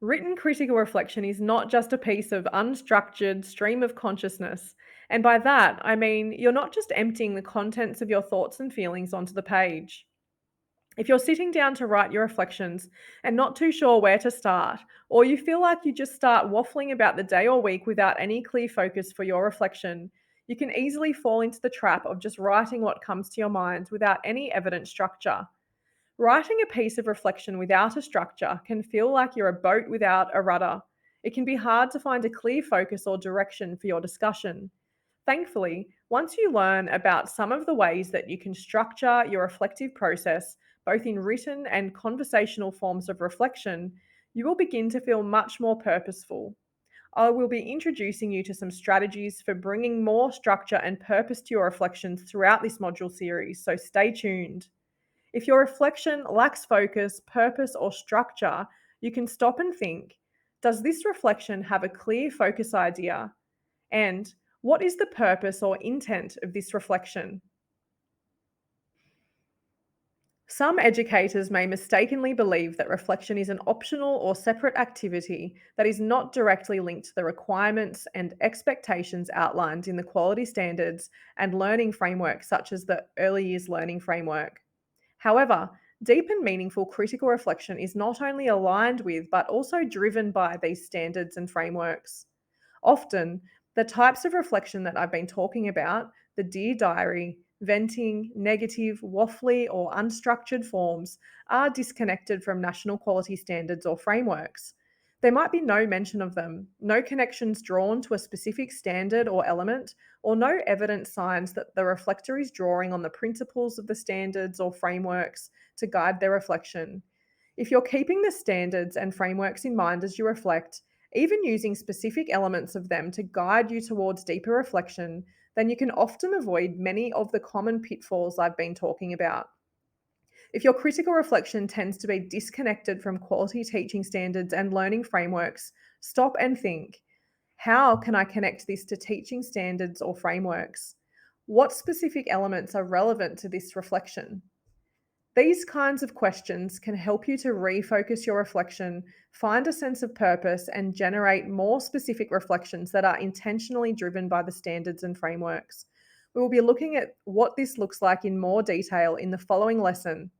Written critical reflection is not just a piece of unstructured stream of consciousness. And by that, I mean you're not just emptying the contents of your thoughts and feelings onto the page. If you're sitting down to write your reflections and not too sure where to start, or you feel like you just start waffling about the day or week without any clear focus for your reflection, you can easily fall into the trap of just writing what comes to your mind without any evident structure. Writing a piece of reflection without a structure can feel like you're a boat without a rudder. It can be hard to find a clear focus or direction for your discussion. Thankfully, once you learn about some of the ways that you can structure your reflective process, both in written and conversational forms of reflection, you will begin to feel much more purposeful. I will be introducing you to some strategies for bringing more structure and purpose to your reflections throughout this module series, so stay tuned. If your reflection lacks focus, purpose, or structure, you can stop and think, does this reflection have a clear focus idea? And what is the purpose or intent of this reflection? Some educators may mistakenly believe that reflection is an optional or separate activity that is not directly linked to the requirements and expectations outlined in the quality standards and learning framework, such as the Early Years Learning Framework. However, deep and meaningful critical reflection is not only aligned with but also driven by these standards and frameworks. Often, the types of reflection that I've been talking about, the Dear Diary, venting, negative, waffly, or unstructured forms, are disconnected from national quality standards or frameworks. There might be no mention of them, no connections drawn to a specific standard or element, or no evident signs that the reflector is drawing on the principles of the standards or frameworks to guide their reflection. If you're keeping the standards and frameworks in mind as you reflect, even using specific elements of them to guide you towards deeper reflection, then you can often avoid many of the common pitfalls I've been talking about. If your critical reflection tends to be disconnected from quality teaching standards and learning frameworks, stop and think, how can I connect this to teaching standards or frameworks? What specific elements are relevant to this reflection? These kinds of questions can help you to refocus your reflection, find a sense of purpose, and generate more specific reflections that are intentionally driven by the standards and frameworks. We will be looking at what this looks like in more detail in the following lesson.